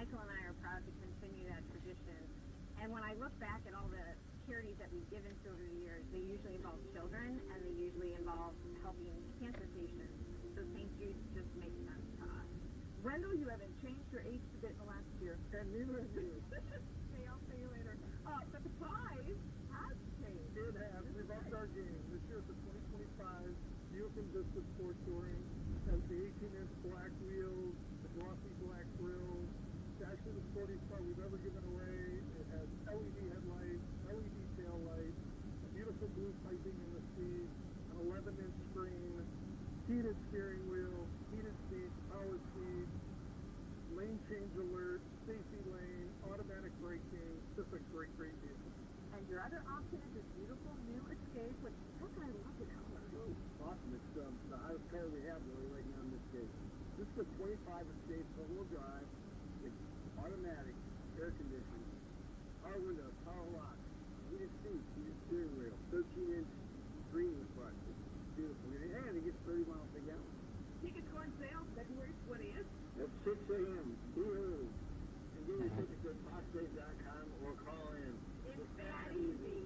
Michael and I are proud to continue that tradition. And when I look back at all the charities that we've given to over the years, they usually involve children, and they usually involve helping cancer patients. So St. Jude's just makes sense to us. Wendell, you haven't changed your age a bit in the last year, and neither have you. Okay, I'll see you later. But the prize has changed. It has. We've upped our game. This year it's the 2025 Youth and Vista Sport Touring. It has the 18-inch black wheels, the glossy black grills. It's actually the sportiest car we've ever given away. It has LED headlights, LED tail lights, a beautiful blue piping in the seat, an 11-inch screen, heated steering wheel, heated seats, power seats, lane change alert, safety lane, automatic braking. Just a great, great vehicle. And your other option is this beautiful new Escape, which I love the color. Oh, awesome. It's the highest car we have really right now in this case. This is a 25 Escape four-wheel drive. It's automatic, air conditioning, power windows, power locks, heated seats, heated steering wheel, 13-inch screen in the front. It's beautiful. And it gets 30 miles per gallon. Tickets go on sale February 20th. At 6 a.m. Be early. And get your tickets at foxdays.com or call in. It's that easy.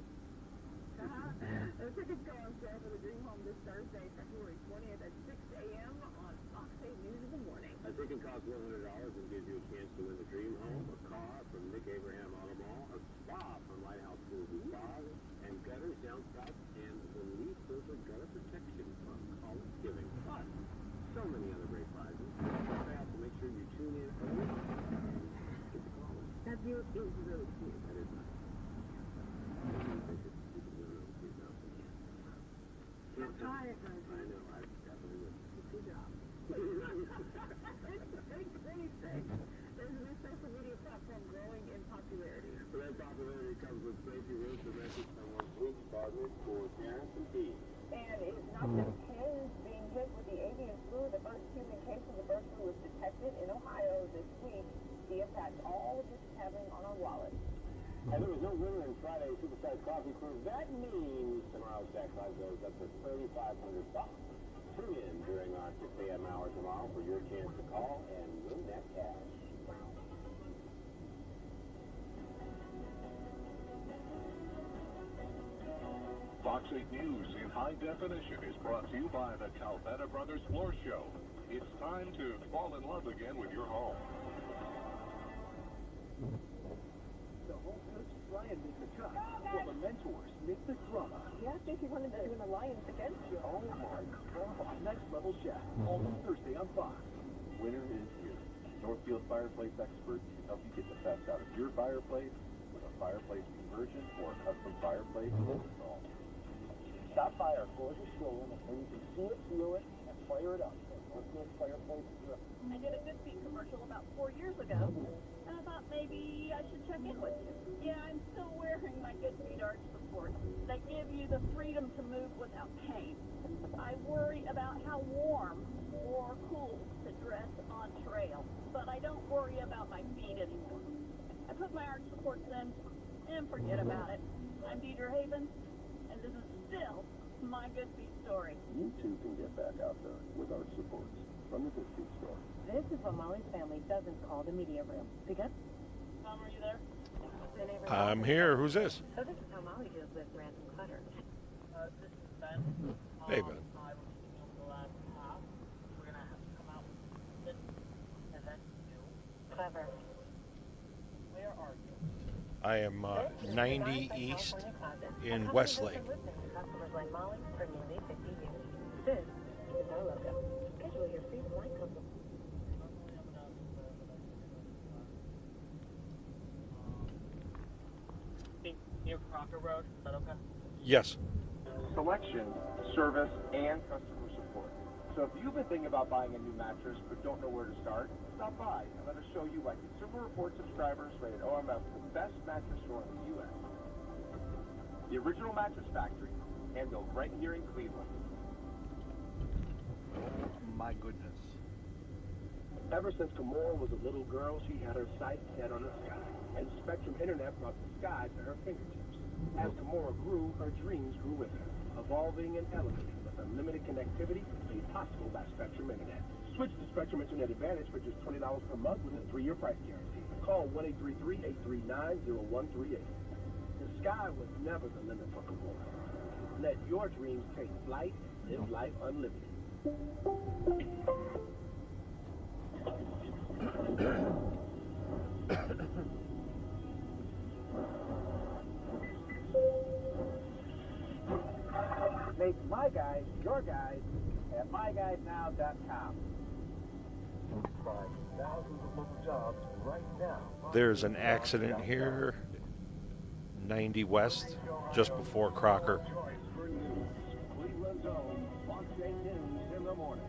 The tickets go on sale for the Dream Home this Thursday, February 20th at 6 a.m. on Fox 8 News in the morning. A ticket costs $100 and gives you a chance to win the Dream Home, a car from Nick Abraham Auto Mall, a spa from Lighthouse Pools and Spas, and gutters, downspouts, and the leaf filter gutter protection from College Giving. Plus, so many other great prizes. So make sure you tune in early and get the call. That view is really cute. That is nice. I'm tired, I know, I definitely would. Good job. It's a big thing. There's a new social media platform growing in popularity. So that popularity comes with safety rules and message from one week's partners for parents and teens. And it is not just kids being hit with the avian flu. The first human case of the bird flu was detected in Ohio this week. The impact all of this is having on our wallets. And there was no winner in Friday's Supersized Coffee Cruise. That means tomorrow's jackpot goes up to $3,500. Tune in during our 6 a.m. hour tomorrow for your chance to call and win that cash. Fox 8 News in high definition is brought to you by the Calvetta Brothers Floor Show. It's time to fall in love again with your home. The home coach Brian make the cut. Well, the mentors make the drama. Yeah, I think he wanted to win the Lions against you. Oh my God. Next Level Chef. All Thursday on Fox. Winner is here. Northfield Fireplace Experts can help you get the best out of your fireplace with a fireplace conversion or a custom fireplace install. Stop by our gorgeous showroom and you can see it, feel it, and fire it up. Northfield Fireplace Grill. I did a Good Feet commercial about 4 years ago, and I thought maybe I should check in with you. Yeah, I'm still wearing my Good Feet arch supports. They give you the freedom to move without pain. I worry about how warm or cool to dress on trail, but I don't worry about my feet anymore. I put my arch supports in and forget about it. I'm Deidre Havens, and this is still my Good Feet story. You too can get back out there with our supports from the Good Feet store. This is what Molly's family doesn't call the media room. Because Tom, are you there? I'm here. Who's this? So this is how Molly deals with random clutter. This is Ben. Hey, Ben. I was speaking over the last half. We're going to have to come out with this event new. Clever. Where are you? I am 90 East in Westlake. Customers like Molly for nearly 50 years. This is our logo. Schedule your free flight consult. Near Crocker Road. Is that okay? Yes. Selection, service, and customer support. So if you've been thinking about buying a new mattress but don't know where to start, stop by and let us show you why Consumer Report subscribers rated OMF the best mattress store in the U.S. The original mattress factory, and built right here in Cleveland. My goodness. Ever since Kimura was a little girl, she had her sights set on the sky, and Spectrum Internet brought the sky to her fingertips. As Kimura grew, her dreams grew with her, evolving and elevating with unlimited connectivity made possible by Spectrum Internet. Switch to Spectrum Internet Advantage for just $20 per month with a 3-year price guarantee. Call 1-833-839-0138. The sky was never the limit for Kumar. Let your dreams take flight. Live life unlimited. Make my guide your guide at myguidenow.com. Find thousands of local jobs right now. There's an accident here, 90 West, just before Crocker. Cleveland's own Fox 8 News in the morning.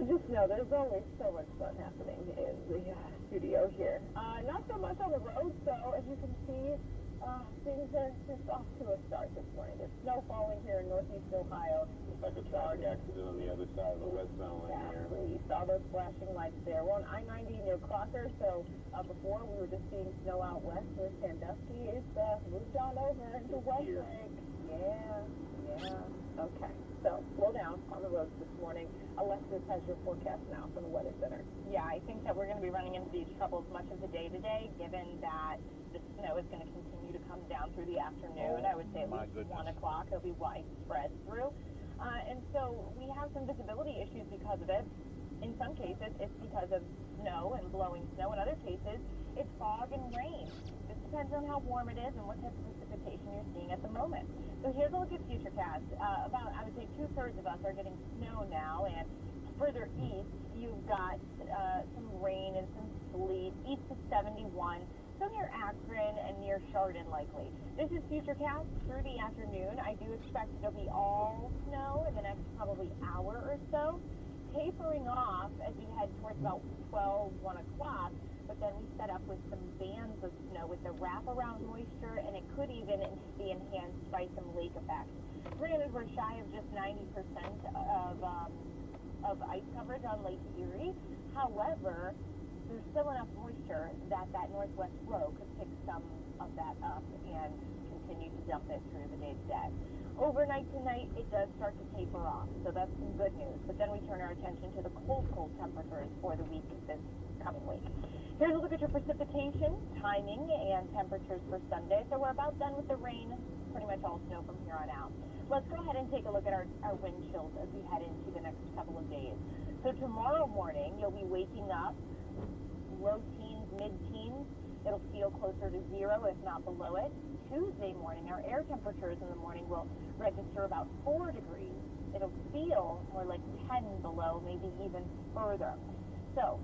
Just know there's always so much fun happening in the studio here. Not so much on the road, so as you can see, things are just off to a start this morning. There's snow falling here in northeast Ohio. Looks like a traffic accident on the other side of the westbound lane here. We saw those flashing lights there. We're on I-90 near Crocker, so before we were just seeing snow out west near Sandusky. It's moved on over into Westlake. Yeah. Okay. So slow down on the roads this morning. Alexis has your forecast now from the Weather Center. Yeah, I think that we're going to be running into these troubles much of the day today, given that the snow is going to continue to come down through the afternoon. I would say at least 1 o'clock. It'll be widespread through. And so we have some visibility issues because of it. In some cases, it's because of snow and blowing snow. In other cases, it's fog and rain. This depends on how warm it is and what type of precipitation you're seeing at the moment. So here's a look at Futurecast. About, I would say, 2/3 of us are getting snow now, and further east, you've got some rain and some sleet, east of 71, so near Akron and near Chardon likely. This is Futurecast through the afternoon. I do expect it'll be all snow in the next probably hour or so, tapering off as we head towards about 12, 1 o'clock. But then we set up with some bands of snow with the wraparound moisture, and it could even be enhanced by some lake effect. Granted, we're shy of just 90% of ice coverage on Lake Erie. However, there's still enough moisture that northwest flow could pick some of that up and continue to dump it through the day-to-day. Overnight tonight, it does start to taper off, so that's some good news. But then we turn our attention to the cold temperatures for the week this coming week. Here's a look at your precipitation, timing, and temperatures for Sunday. So we're about done with the rain, pretty much all snow from here on out. Let's go ahead and take a look at our wind chills as we head into the next couple of days. So tomorrow morning, you'll be waking up low teens, mid-teens. It'll feel closer to 0, if not below it. Tuesday morning, our air temperatures in the morning will register about 4 degrees. It'll feel more like 10 below, maybe even further. So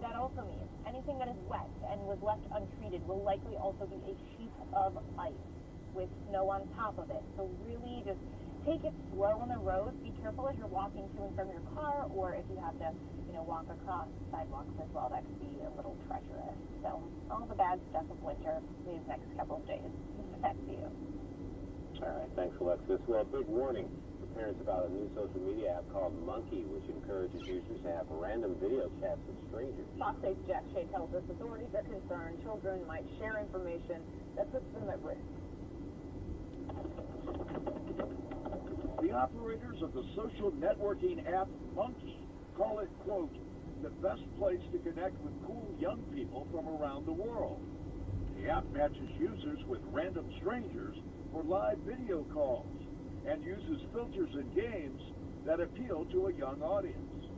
that also means anything that is wet and was left untreated will likely also be a sheet of ice with snow on top of it. So really just take it slow on the road. Be careful as you're walking to and from your car, or if you have to, walk across sidewalks as well. That could be a little treacherous. So all the bad stuff of winter these next couple of days. Back to you. All right, thanks, Alexis. Well, big warning for parents about a new social media app called Monkey, which encourages users to have random video chats with strangers. Fox 8's Jack Shea tells us authorities are concerned children might share information that puts them at risk. The operators of the social networking app Monkey call it, quote, the best place to connect with cool young people from around the world. The app matches users with random strangers for live video calls and uses filters and games that appeal to a young audience.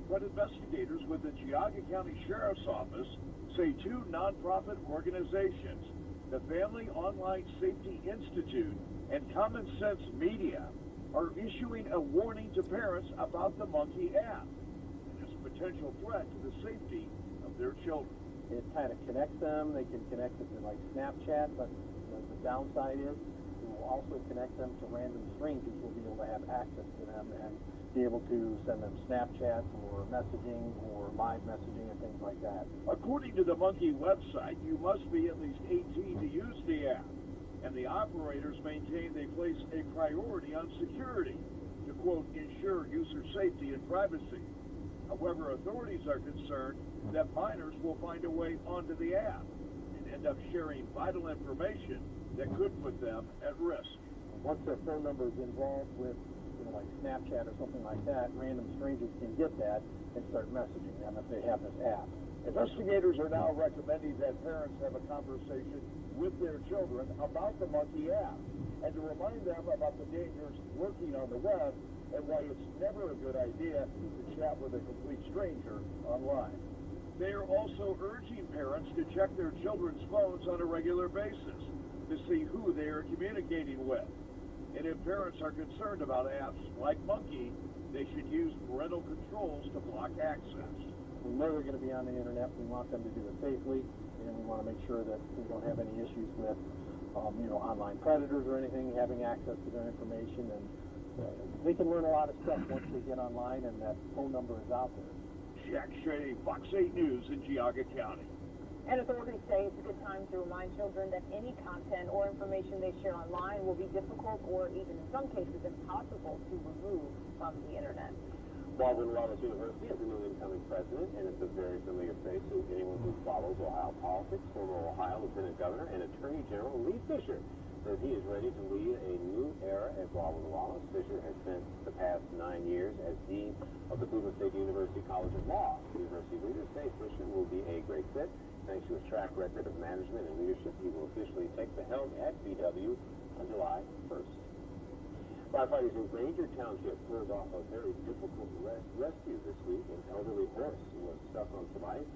But investigators with the Geauga County Sheriff's Office say 2 nonprofit organizations, the Family Online Safety Institute and Common Sense Media, are issuing a warning to parents about the Monkey app and its potential threat to the safety of their children. It kind of connects them. They can connect it to like Snapchat, but the downside is it will also connect them to random strangers who will be able to have access to them and be able to send them Snapchats or messaging or live messaging and things like that. According to the Monkey website, you must be at least 18 to use the app, and the operators maintain they place a priority on security to, quote, ensure user safety and privacy. However, authorities are concerned that minors will find a way onto the app and end up sharing vital information that could put them at risk. once their phone number is involved with, like Snapchat or something like that, random strangers can get that and start messaging them if they have this app. Investigators are now recommending that parents have a conversation with their children about the Monkey app and to remind them about the dangers lurking on the web and why it's never a good idea to chat with a complete stranger online. They are also urging parents to check their children's phones on a regular basis to see who they are communicating with. And if parents are concerned about apps like Monkey, they should use parental controls to block access. We know they're going to be on the internet. We want them to do it safely, and we want to make sure that we don't have any issues with, online predators or anything having access to their information. And they can learn a lot of stuff once they get online and that phone number is out there. Jack Shea, Fox 8 News in Geauga County. And authorities say it's a good time to remind children that any content or information they share online will be difficult or even in some cases impossible to remove from the internet. Baldwin Wallace University has a new incoming president, and it's a very familiar face to anyone who follows Ohio politics. Former Ohio Lieutenant Governor and Attorney General Lee Fisher says he is ready to lead a new era at Baldwin Wallace. Fisher has spent the past 9 years as Dean of the Cleveland State University College of Law. University leaders say Fisher will be a great fit. Thanks to his track record of management and leadership, he will officially take the helm at BW on July 1st. Firefighters in Granger Township pulled off a very difficult rescue this week. An elderly horse was stuck on some ice.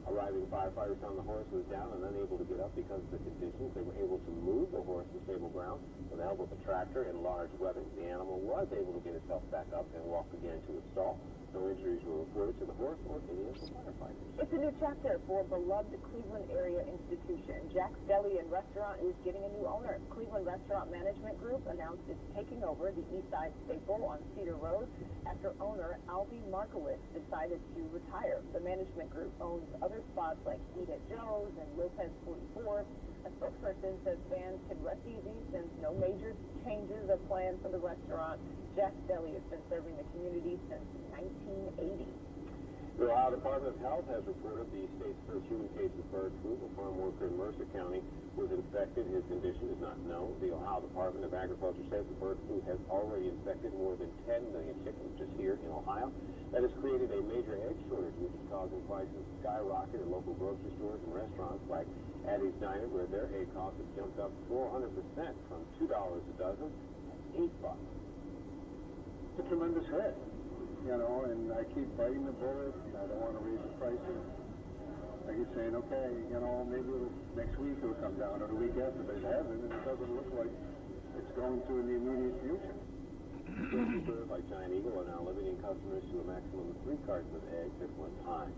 Arriving firefighters found the horse was down and unable to get up because of the conditions. They were able to move the horse to stable ground with the help of a tractor and large webbing. The animal was able to get itself back up and walk again to its stall. No injuries were reported to the horse or any of the firefighters. It's a new chapter for a beloved Cleveland area institution. Jack's Deli and Restaurant is getting a new owner. Cleveland Restaurant Management Group announced it's taking over the East Side Staple on Cedar Road after owner Alvy Markowitz decided to retire. The management group owns other spots like Eat at Joe's and Lopez 44. A spokesperson says fans can rest easy since no major changes are planned for the restaurant. Jack's Deli has been serving the community since 1980. The Ohio Department of Health has reported the state's first human case of bird flu. A farm worker in Mercer County was infected. His condition is not known. The Ohio Department of Agriculture says the bird flu has already infected more than 10 million chickens just here in Ohio. That has created a major egg shortage, which is causing prices to skyrocket at local grocery stores and restaurants like Addie's Diner, where their egg cost has jumped up 400% from $2 a dozen to $8. It's a tremendous hit, and I keep biting the bullet. I don't want to raise the prices. I keep saying, okay, maybe next week it'll come down or the week after, but it hasn't, and it doesn't look like it's going to in the immediate future. Grocery stores like Giant Eagle are now limiting customers to a maximum of 3 cartons of eggs at one time.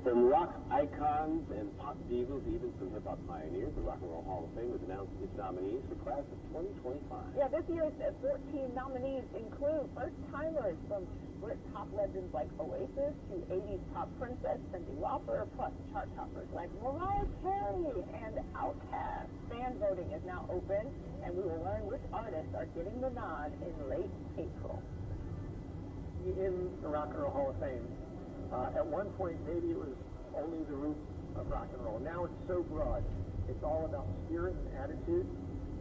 From rock icons and pop divas, even some hip-hop pioneers, the Rock and Roll Hall of Fame has announced its nominees for class of 2025. Yeah, this year's 14 nominees include first-timers from Brit pop legends like Oasis to 80s pop princess Cyndi Lauper, plus chart toppers like Mariah Carey and Outkast. Fan voting is now open, and we will learn which artists are getting the nod in late April. In the Rock and Roll Hall of Fame, at one point, maybe it was only the roots of rock and roll. Now it's so broad. It's all about spirit and attitude,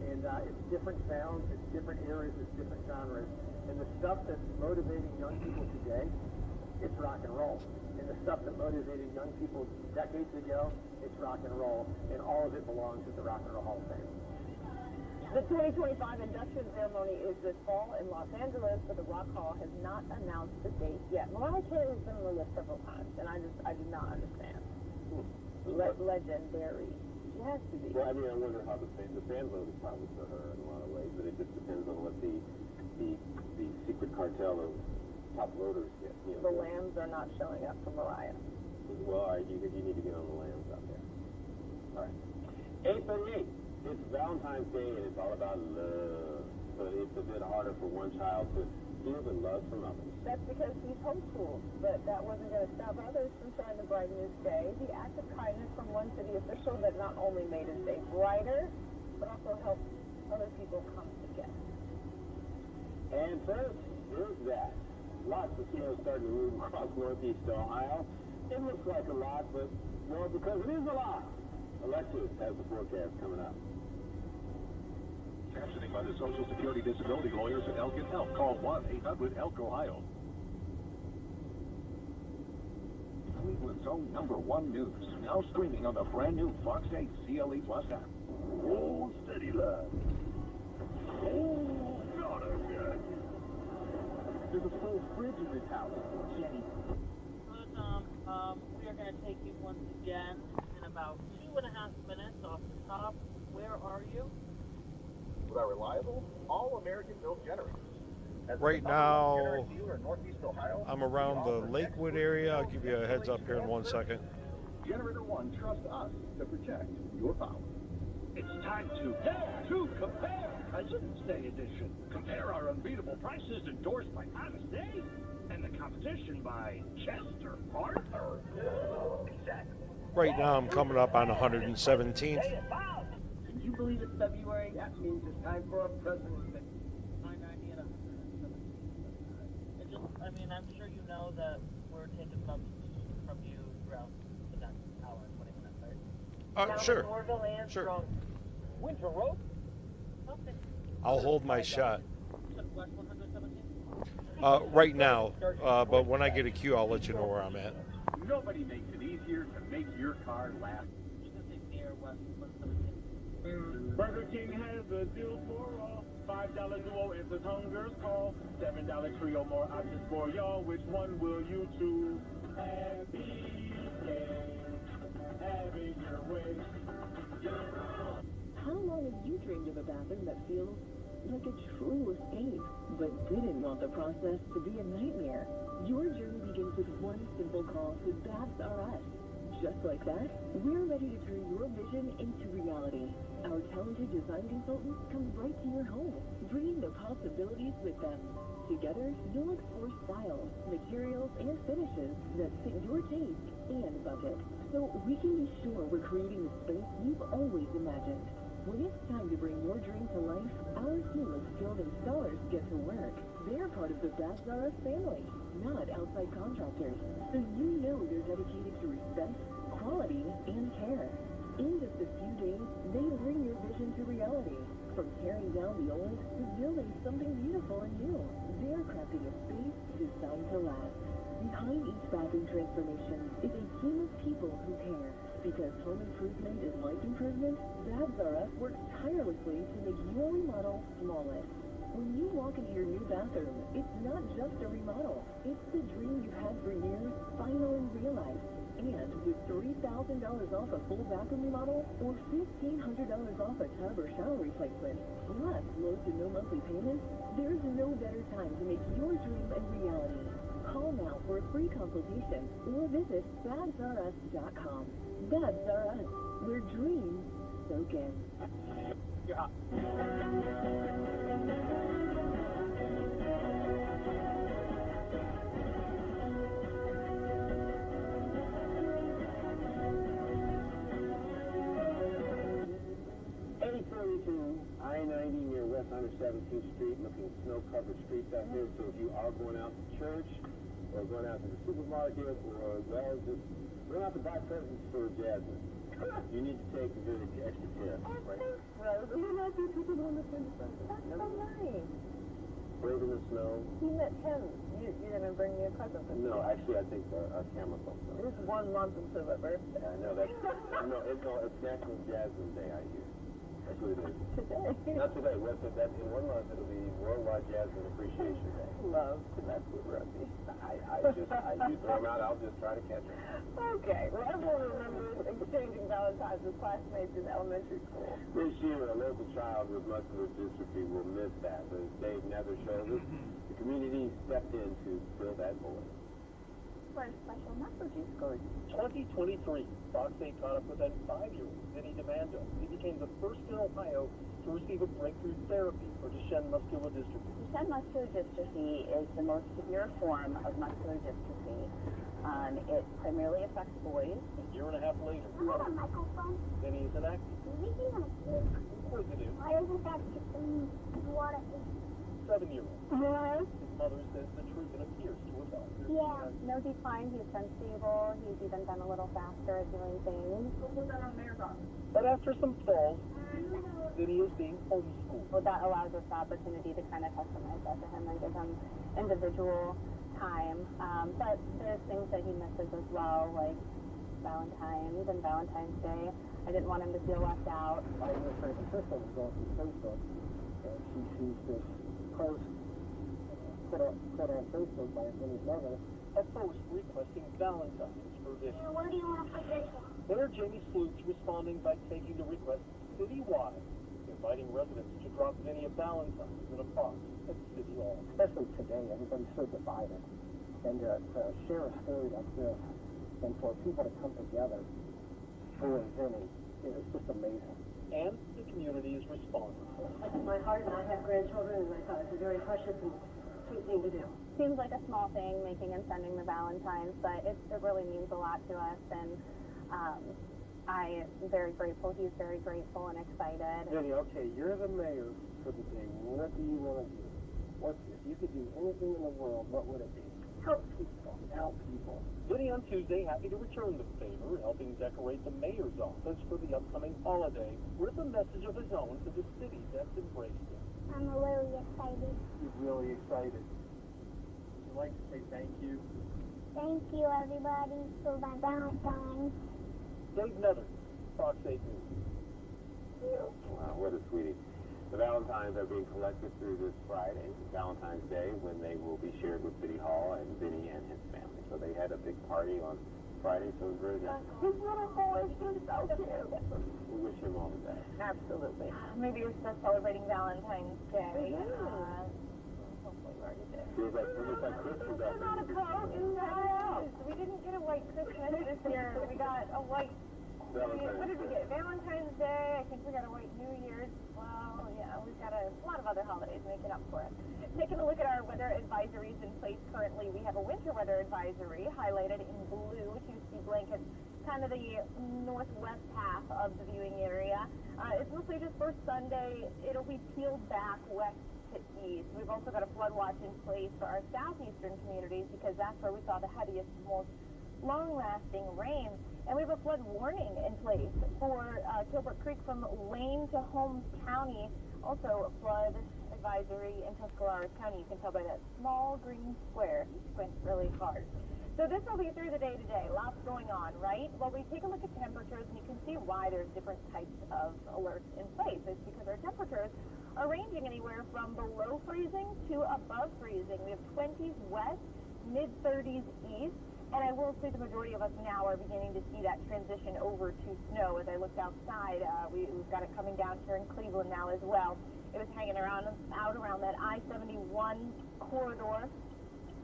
and it's different sounds, it's different eras, it's different genres. And the stuff that's motivating young people today, it's rock and roll. And the stuff that motivated young people decades ago, it's rock and roll. And all of it belongs at the Rock and Roll Hall of Fame. The 2025 induction ceremony is this fall in Los Angeles, but the Rock Hall has not announced the date yet. Mariah Carey has been on the list several times, and I do not understand. Legendary. She has to be. Well, I wonder how the fan vote is probably for her in a lot of ways, but it just depends on what the secret cartel of top voters get. The lambs are not showing up for Mariah. Well, you need to get on the lambs out there. All right. 8:38. It's Valentine's Day, and it's all about love. But it's a bit harder for one child to feel the love from others. That's because he's homeschooled, but that wasn't going to stop others from trying to brighten his day. The act of kindness from one city official that not only made his day brighter, but also helped other people come together. And first, here's that. Lots of snow starting to move across northeast Ohio. It looks like a lot, but, well, because it is a lot. Alexis has the forecast coming up. Captioning by the Social Security Disability Lawyers at Elkin Help. Call 1-800-ELK-OHIO. Cleveland's own #1 news, now streaming on the brand new Fox 8 CLE Plus app. Oh, steady lad. Oh, not again. There's a full fridge in this house. Jenny. Hello, Tom. We are going to take you once again in about 2.5 minutes off the top. Where are you? With our reliable, all-American built generators. As the Right #1 now, generator dealer in Northeast Ohio, I'm around we the offer Lakewood expert area. I'll sales give you a heads up here in 1 installation second. Generator One trusts us to protect your power. It's time to compare President's Day edition. Compare our unbeatable prices endorsed by Honest Abe and the competition by Chester Arthur. Exactly. Right now, I'm coming up on 117th. Can you believe it's February? That means it's time for a President's Day. 990 and 117. It just, I mean, I'm sure you know that we're taking subs from you throughout the next hour and 20 minutes, right? Sure. Norville and Sure. Strong. Winter Road? Okay. I'll hold my shot. West 117? Right now, but when I get a queue, I'll let you know where I'm at. Nobody makes it easier to make your car last. Just going to say near West 117. Burger King has a deal for all. $5 duo answers hunger's call. $7 trio, more options for y'all. Which one will you choose? Happy having your way. How long have you dreamed of a bathroom that feels like a true escape, but didn't want the process to be a nightmare? Your journey begins with one simple call to Baths R Us. Just like that, we're ready to turn your vision into reality. Our talented design consultants come right to your home, bringing the possibilities with them. Together, you'll explore styles, materials, and finishes that fit your taste and budget, so we can be sure we're creating the space you've always imagined. When it's time to bring your dream to life, our team of skilled installers get to work. They're part of the Baths R Us family, not outside contractors, so you know they're dedicated to respect, quality, and care. In just a few days, they bring your vision to reality. From tearing down the old to building something beautiful and new, they're crafting a space designed to last. Behind each bathroom transformation is a team of people who care. Because home improvement is life improvement, Baths R Us works tirelessly to make your remodel flawless. When you walk into your new bathroom, it's not just a remodel. It's the dream you've had for years finally realized. And with $3,000 off a full bathroom remodel or $1,500 off a tub or shower replacement, plus low to no monthly payments, there's no better time to make your dream a reality. Call now for a free consultation or visit bathsrus.com. Baths R Us, where dreams soak in. Yeah. 832 I-90 near West 117th Street, looking snow-covered streets out here. So if you are going out to church or going out to the supermarket or, well, just going out to buy presents for Jasmine, you need to take a really extra care, right? Well, you're not the people on the fence. That's so nice. Braving the snow. He met him. You didn't bring me a present. No, actually, I think our camera folks know. It was 1 month until my birthday. I know that. It's National Jasmine Day, I hear. That's what it is. Today. Not today. That's in 1 month. It'll be Worldwide Jasmine Appreciation Day. Love to mess with Rusty. You throw them out, I'll just try to catch them. Okay, well, everyone remembers exchanging Valentine's with classmates in elementary school. This year, a local child with muscular dystrophy will miss that. As Dave Nether shows us, the community stepped in to fill that void. For a special messaging score. 2023, Fox 8 caught up with a 5-year-old, Vinny DeMando. He became the first in Ohio to receive a breakthrough therapy for Duchenne muscular dystrophy. Duchenne muscular dystrophy is the most severe form of muscular dystrophy. It primarily affects boys. A year and a half later, Hold on, microphone. Vinny is an actor. Making a mistake. Inquisitive, Why isn't that chicken water? 7-year-old. His mother says the truth and appears to her doctor. Yeah. No decline. He's been stable. He's even been a little faster at doing things. But after some falls, Vinny is being homeschooled. Well, that allows us the opportunity to kind of customize that to him and give him individual time. But there's things that he misses as well, like Valentine's and Valentine's Day. I didn't want him to feel left out. My administrative assistant was going through Facebook, and she sees this post put on Facebook by Vinny's mother. A post requesting Valentine's for Vinny. Where do you want to put this one? Mayor Jamie Sloots responding by taking the request citywide, inviting residents to drop Vinny a Valentine's in a box at City Hall. Especially today, everybody's so divided. And to share a story like this, and for people to come together for Vinny, it's just amazing. And the community is responding. It's my heart, and I have grandchildren, and I thought it's a very precious and sweet thing to do. Seems like a small thing, making and sending the Valentines, but it really means a lot to us, and I am very grateful. He's very grateful and excited. Vinny, okay, you're the mayor for the day. What do you want to do? If you could do anything in the world, what would it be? Help people. Help people. Vinny on Tuesday happy to return the favor, helping decorate the mayor's office for the upcoming holiday with a message of his own to the city that's embraced him. I'm really excited. He's really excited. Would you like to say thank you? Thank you, everybody, for my Valentine's. Dave Nether, Fox 8 News. Wow, what a sweetie. The Valentines are being collected through this Friday, Valentine's Day, when they will be shared with City Hall and Vinny and his family. So they had a big party on Friday, so it was very nice. His little boy is so cute. We wish him all the best. Absolutely. Maybe we're still celebrating Valentine's Day. Hopefully we already did. Feels like Christmas out Not a coat. We didn't get a white Christmas this year. We got a white. What did we get? Valentine's Day. I think we got a white New Year's. Well, yeah, we've got a lot of other holidays making up for it. Taking a look at our weather advisories in place currently, we have a winter weather advisory highlighted in blue, 2C blankets, kind of the northwest half of the viewing area. It's mostly just for Sunday. It'll be peeled back west to east. We've also got a flood watch in place for our southeastern communities because that's where we saw the heaviest, most long-lasting rain. And we have a flood warning in place for Kilbrook Creek from Wayne to Holmes County. Also a flood advisory in Tuscarawas County. You can tell by that small green square. You squint really hard. So this will be through the day today. Lots going on, right? Well, we take a look at temperatures, and you can see why there's different types of alerts in place. It's because our temperatures are ranging anywhere from below freezing to above freezing. We have 20s west, mid-30s east. And I will say the majority of us now are beginning to see that transition over to snow. As I looked outside, we've got it coming down here in Cleveland now as well. It was hanging out around that I-71 corridor,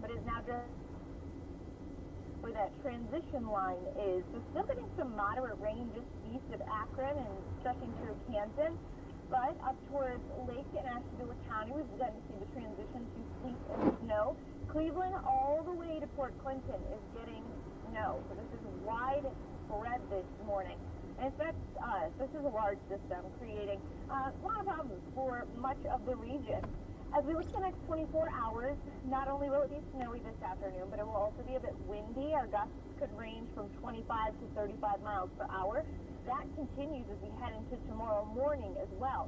but is now just where that transition line is. So still getting some moderate rain just east of Akron and stretching through Canton. But up towards Lake and Ashtabula County, we've begun to see the transition to sleet and snow. Cleveland all the way to Port Clinton is getting snow. So this is widespread this morning. And it's not us. This is a large system creating a lot of problems for much of the region. As we look at the next 24 hours, not only will it be snowy this afternoon, but it will also be a bit windy. Our gusts could range from 25 to 35 miles per hour. That continues as we head into tomorrow morning as well,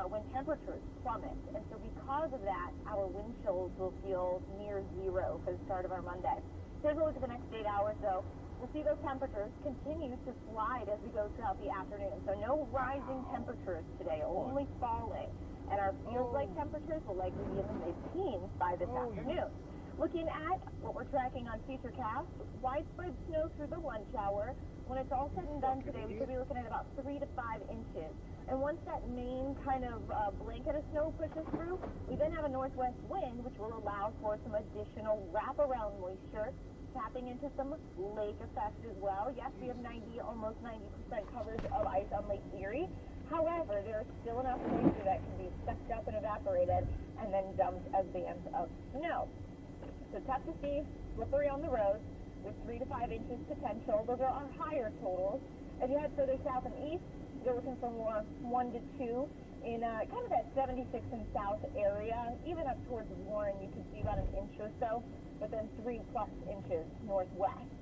when temperatures plummet. And so because of that, our wind chills will feel near zero for the start of our Monday. Here's a look at the next 8 hours, though. We'll see those temperatures continue to slide as we go throughout the afternoon. So no rising temperatures today, only falling. And our feels-like temperatures will likely be in the mid-teens by this afternoon. Looking at what we're tracking on Futurecast, widespread snow through the lunch hour. When it's all said and done today, we could be looking at about 3 to 5 inches. And once that main kind of blanket of snow pushes through, we then have a northwest wind, which will allow for some additional wraparound moisture, tapping into some lake effect as well. Yes, we have almost 90% coverage of ice on Lake Erie. However, there is still enough moisture that can be sucked up and evaporated and then dumped as bands of snow. So tough to see, slippery on the roads, with 3 to 5 inches potential. Those are our higher totals. As you head further south and east, you're looking for more 1 to 2 in kind of that 76 and south area. Even up towards Warren, you can see about an inch or so, but then 3+ inches northwest.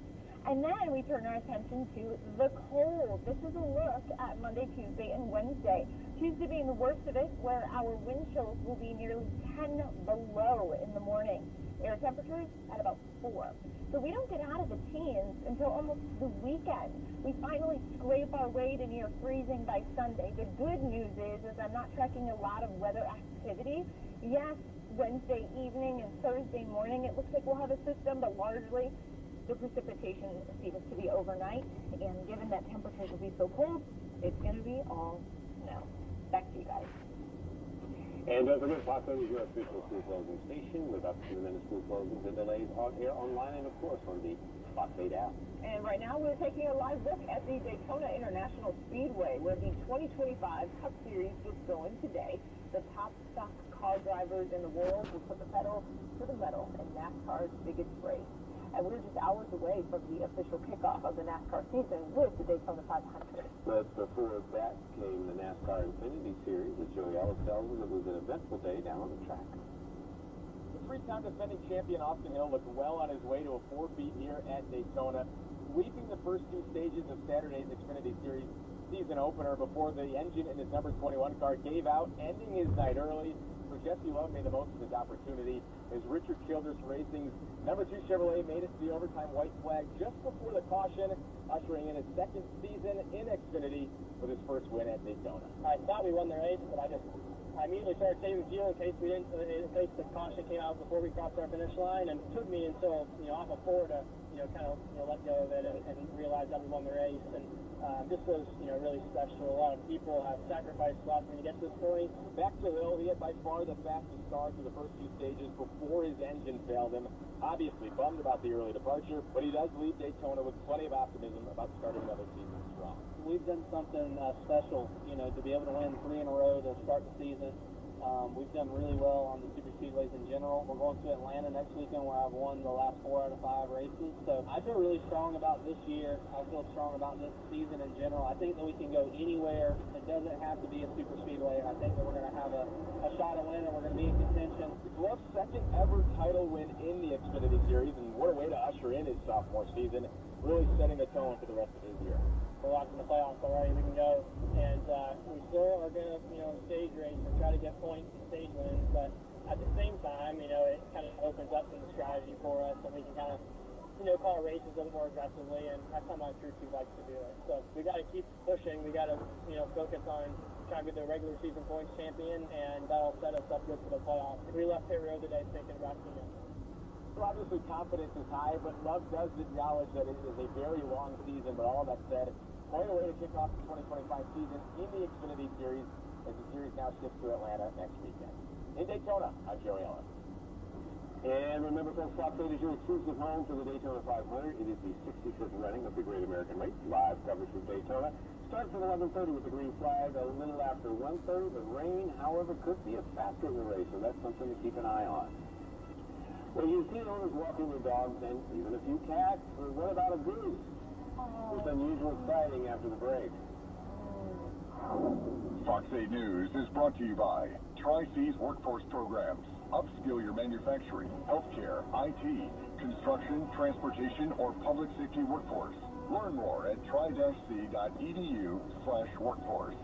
And then we turn our attention to the cold. This is a look at Monday, Tuesday, and Wednesday. Tuesday being the worst of it, where our wind chills will be nearly 10 below in the morning. Air temperatures at about 4. So we don't get out of the teens until almost the weekend. We finally scrape our way to near freezing by Sunday. The good news is I'm not tracking a lot of weather activity. Yes, Wednesday evening and Thursday morning, it looks like we'll have a system, but largely the precipitation seems to be overnight. And given that temperatures will be so cold, it's going to be all snow. Back to you guys. And don't forget, Fox 8 is your official school closing station with up-to-the-minute school closings and delays on air, online, and of course on the Fox 8 app. And right now we're taking a live look at the Daytona International Speedway, where the 2025 Cup Series gets going today. The top stock car drivers in the world will put the pedal to the metal in NASCAR's biggest race. And we're just hours away from the official kickoff of the NASCAR season with the Daytona 500. But before that came the NASCAR Infinity Series, as Joey Ellis tells us, it was an eventful day down on the track. The three-time defending champion Austin Hill looked well on his way to a 4-feet here at Daytona, sweeping the first two stages of Saturday's Xfinity Series season opener before the engine in his number 21 car gave out, ending his night early. For Jesse Love made the most of his opportunity as Richard Childress Racing's number 2 Chevrolet made it to the overtime white flag just before the caution, ushering in his second season in Xfinity with his first win at Daytona. I thought we won the race, but I immediately started saving fuel in case the caution came out before we crossed our finish line, and it took me until off of 4 to let go of it and realize that we won the race. And this was really special. A lot of people have sacrificed a lot for me to get to this point. Back to Hill, he had by far the fastest start through the first two stages before his engine failed him. Obviously bummed about the early departure, but he does leave Daytona with plenty of optimism about starting another season strong. We've done something special, to be able to win 3 in a row to start the season. We've done really well on the super speedways in general. We're going to Atlanta next weekend, where I've won the last 4 out of 5 races. So I feel really strong about this year. I feel strong about this season in general. I think that we can go anywhere. It doesn't have to be a super speedway. I think that we're going to have a shot at winning, and we're going to be in contention. Love's second ever title win in the Xfinity Series, and what a way to usher in his sophomore season, really setting the tone for the rest of his year. We're locked in the playoffs already. We can go, and we still are going to, stage race and try to get points and stage wins. But at the same time, it kind of opens up some strategy for us, and we can kind of, call races a little more aggressively. And that's how my crew chief likes to do it. So we got to keep pushing. We got to, focus on trying to be the regular season points champion, and that'll set us up good for the playoffs. We left pit road today thinking about So obviously confidence is high, but Love does acknowledge that it is a very long season. But all that said, quite a way to kick off the 2025 season in the Xfinity Series as the series now shifts to Atlanta next weekend. In Daytona, I'm Joey Ellis. And remember, folks, Fox 8 is your exclusive home to the Daytona 500. It is the 65th running of the Great American Race. Live coverage from Daytona starts at 11:30 with the green flag. A little after 1:30, the rain, however, could be a factor in the race, so that's something to keep an eye on. Well, you've seen owners walking their dogs and even a few cats. But what about a goose? With unusual sighting after the break. Fox 8 News is brought to you by Tri-C's Workforce Programs. Upskill your manufacturing, healthcare, IT, construction, transportation, or public safety workforce. Learn more at tri-c.edu/workforce.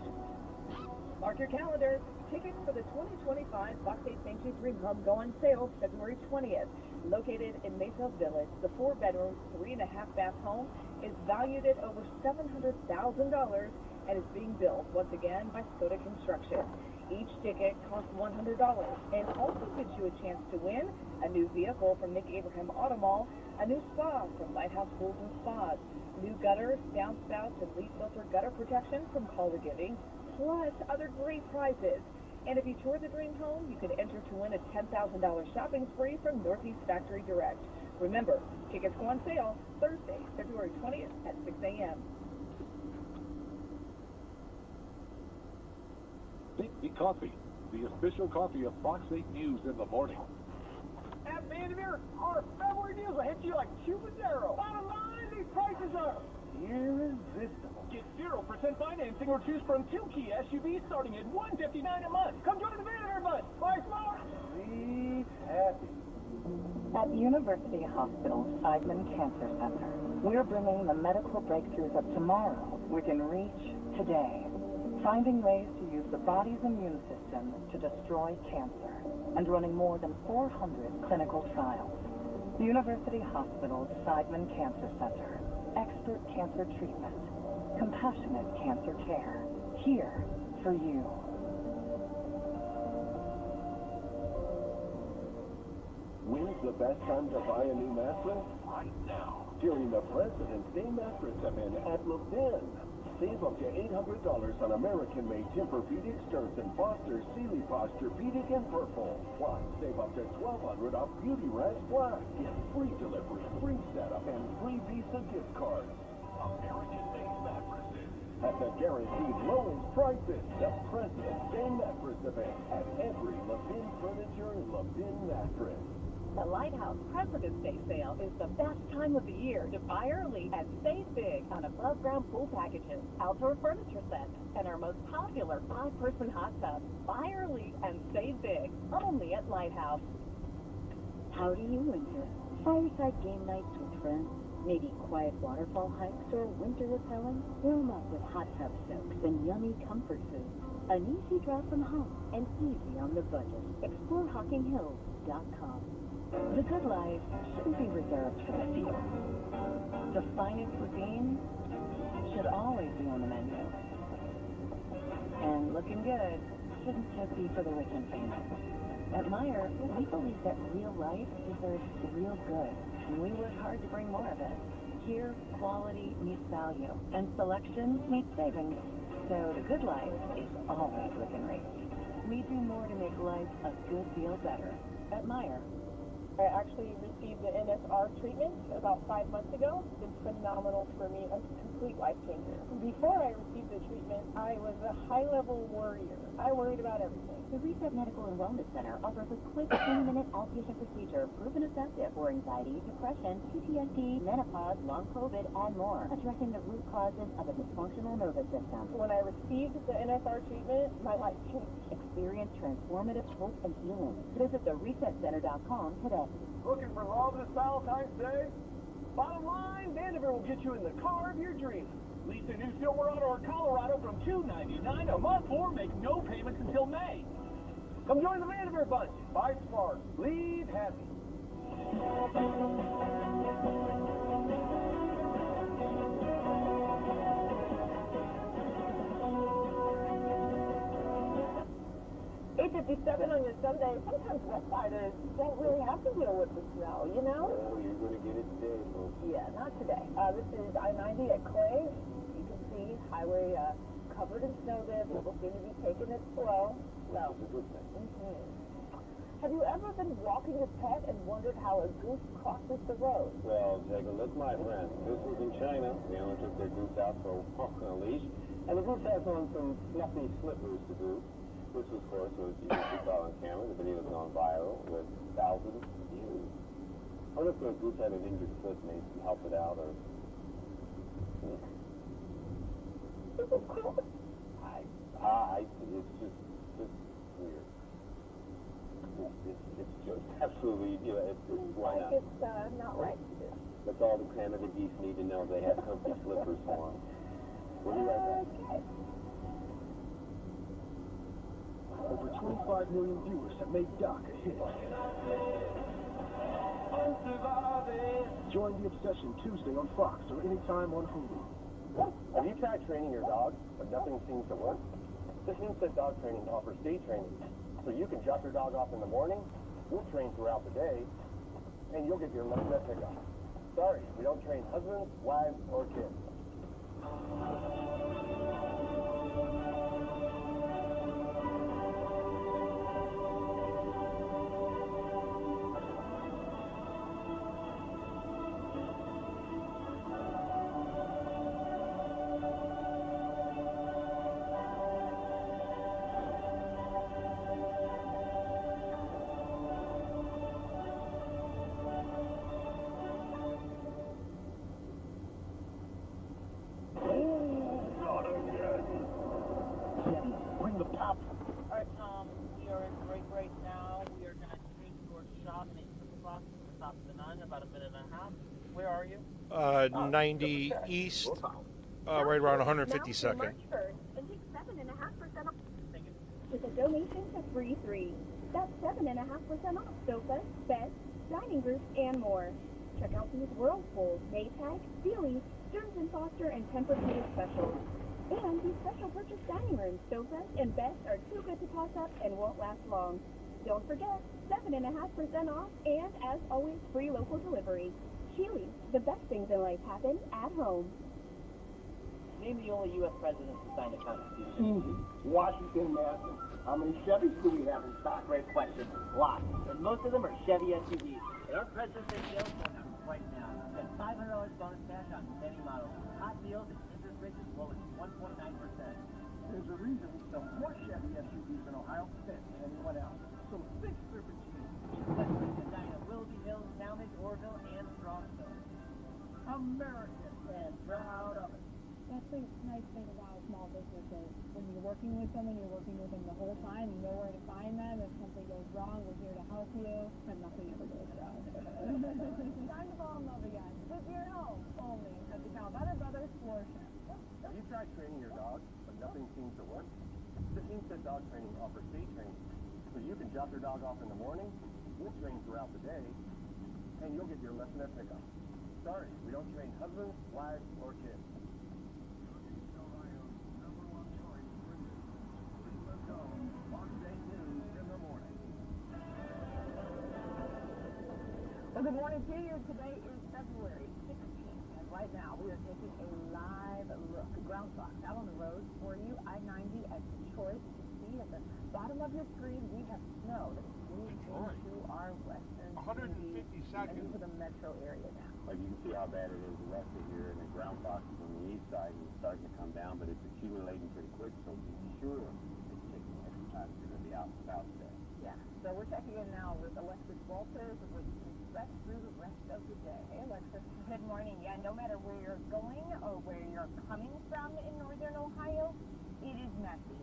Mark your calendars. Tickets for the 2025 Fox 8 St. Jude's Dream Home go on sale February 20th. Located in Mayfield Village, the 4-bedroom, 3.5-bath home is valued at over $700,000 and is being built once again by Skoda Construction. Each ticket costs $100 and also gives you a chance to win a new vehicle from Nick Abraham Auto Mall, a new spa from Lighthouse Pools and Spas, new gutters, downspouts, and leak filter gutter protection from Color Giving, plus other great prizes. And if you tour the dream home, you can enter to win a $10,000 shopping spree from Northeast Factory Direct. Remember, tickets go on sale Thursday, February 20th at 6 a.m. Think Coffee, the official coffee of Fox 8 News in the morning. At Vandermeer, our February deals will hit you like Cupid's arrow. Bottom line, these prices are irresistible. Get 0% financing or choose from 2 key SUVs starting at $159 a month. Come join the Vandermeer bus. Buy smart. Be happy. At University Hospital Seidman Cancer Center, We're bringing the medical breakthroughs of tomorrow within reach today. Finding ways to use the body's immune system to destroy cancer and running more than 400 clinical trials. University Hospital's Seidman Cancer Center. Expert cancer treatment. Compassionate cancer care. Here for you. When's the best time to buy a new mattress? Right now. During the President's Day mattress event at Levin. Save up to $800 on American-made Tempur-Pedic, Stearns & Foster, Sealy Posturepedic, and Purple. Plus, save up to $1,200 off Beauty Rest Black. Get free delivery, free setup, and free Visa gift cards. American-made mattresses at the guaranteed lowest prices. The President's Day mattress event at every Levin Furniture and Levin Mattress. The Lighthouse President's Day sale is the best time of the year to buy early and save big on above-ground pool packages, outdoor furniture sets, and our most popular 5-person hot tub. Buy early and save big, only at Lighthouse. How do you winter? Fireside game nights with friends? Maybe quiet waterfall hikes or winter repelling? Warm up with hot tub soaks and yummy comfort foods. An easy draw from home and easy on the budget. Explore HawkingHills.com. The good life shouldn't be reserved for the few. The finest cuisine should always be on the menu. And looking good shouldn't just be for the rich and famous. At Meijer, we believe that real life deserves real good, and we work hard to bring more of it. Here, quality meets value, and selection meets savings. So the good life is always within reach. We do more to make life a good deal better at Meijer. I actually received the NSR treatment about 5 months ago. It's been phenomenal for me, a complete life changer. Before I received the treatment, I was a high-level worrier. I worried about everything. The Reset Medical and Wellness Center offers a quick 20-minute outpatient procedure proven effective for anxiety, depression, PTSD, menopause, long COVID, and more, addressing the root causes of a dysfunctional nervous system. When I received the NSR treatment, my life changed. Experience transformative hope and healing. Visit theresetcenter.com today. Looking for love this Valentine's Day? Bottom line, Vanderbilt will get you in the car of your dreams. Lease a new Silverado or Colorado from $299 a month or make no payments until May. Come join the Vanderbilt bunch. Buy smart. Leave happy. $8.57 on your Sunday. Sometimes Westsiders don't really have to deal with the snow, you know? Oh, you're going to get it today, folks. Yeah, not today. This is I-90 at Clay. You can see highway covered in snow there. People seem to be taking it slow. That's a good thing. Have you ever been walking a pet and wondered how a goose crosses the road? Well, take a look, my friend. This was in China. The owner took their goose out for a walk on a leash, and the goose has on some fluffy slippers to boot. Which, of course, was you saw on camera. The video has gone viral with thousands of views. I wonder if the goose had an injured foot, maybe to help it out, or... It's just weird. It's just absolutely, why not? It's not right to do. That's all the Canada geese need to know. They have comfy slippers for them. We'll be right back. Over 25 million viewers have made Doc a hit. Join The Obsession Tuesday on Fox or anytime on Hulu. Have you tried training your dog, but nothing seems to work? This Instead Dog Training offers day training. So you can drop your dog off in the morning, we'll train throughout the day, and you'll get your money back pickup. Sorry, we don't train husbands, wives, or kids. About a minute and a half. Where are you? 90 East, right around 152nd. March 1st and take 7.5% off. With a donation to Free 3. That's 7.5% off sofas, beds, dining groups, and more. Check out these Whirlpool, Maytag, Sealy, Stearns & Foster, and Tempur-Pedic specials. And these special purchase dining rooms, sofas, and beds are too good to toss up and won't last long. Don't forget, 7.5% off, and as always, free local delivery. Chili, the best things in life happen at home. Name the only U.S. president to sign a Constitution. Washington, Madison. How many Chevys do we have in stock? Great question. Lots. And most of them are Chevy SUVs. And our presidential sales going on right now. Get $500 bonus cash on many models. Hot deals and interest rates as low as 1.9%. There's a reason we sell more Chevy SUVs in Ohio than anyone else. So think Serpentine. Let's design in Willoughby Hills, Talmadge, Orville, and Strongsville. American and proud of it. That's the nice thing about small businesses. When you're working with someone, you're working with them the whole time. You know where to find them. If something goes wrong, we're here to help you. But nothing ever goes wrong. Time to fall in love again. With your help only at the Calvetta Brothers Floorship. Have you tried training your dog, but nothing seems to work? The Instead Dog Training offers day training. So you can drop your dog off in the morning, we'll train throughout the day, and you'll get your lesson at pickup. Sorry, we don't train husbands, wives, or kids. Well, good morning to you. Today is February 16th, and right now we are taking a live look. GroundFox out on the road for you. I-90 at Detroit. You see at the bottom of your screen, we have snow that is moving into our western 150 seconds. and into the metro area now. Like you can see how bad it is west of here, and the GroundFox is on the east side, and it's starting to come down, but it's accumulating pretty quick, so be sure it's taking extra time if you're going to be out and about today. Yeah, so we're checking in now with Alexis Walters, and we're expect through the rest of the day. Hey, Alexis. Good morning. Yeah, no matter where you're going or where you're coming from in northern Ohio, it is messy.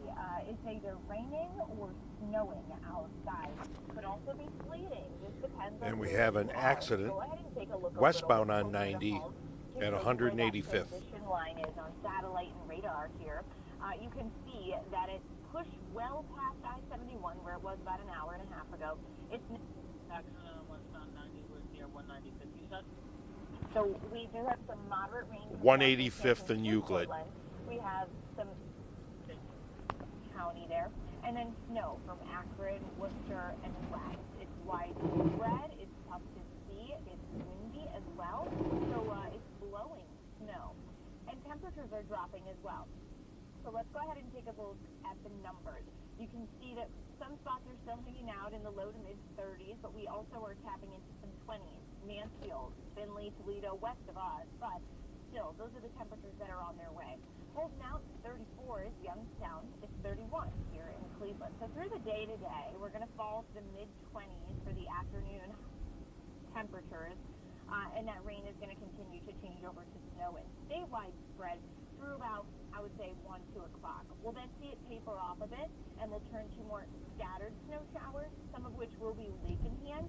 It's either raining or snowing outside. Could also be sleeting. Just depends on And we have an accident Go ahead and take a look westbound on 90 at 185th. Position line is on satellite and radar here. You can see that it's pushed well past I-71 where it was about an hour and a half ago. It's accident on westbound 90 was near 195th, you said? So we do have some moderate rain. 185th and Euclid. We have some county there. And then snow from Akron, Worcester, and West. It's widespread. It's tough to see. It's windy as well. So it's blowing snow. And temperatures are dropping as well. So let's go ahead and take a look at the numbers. You can see that some spots are still hanging out in the low to mid 30s, but we also are tapping into some 20s. Mansfield, Findlay, Toledo, west of us, but still, those are the temperatures that are on their way. Holding out 34 is Youngstown. It's 31 here in Cleveland. So through the day today, we're going to fall to the mid 20s for the afternoon temperatures, and that rain is going to continue to change over to snow and stay widespread through about, I would say, 1, 2 o'clock. We'll then see it taper off a bit, and we'll turn to more scattered snow showers, some of which will be lake in hand.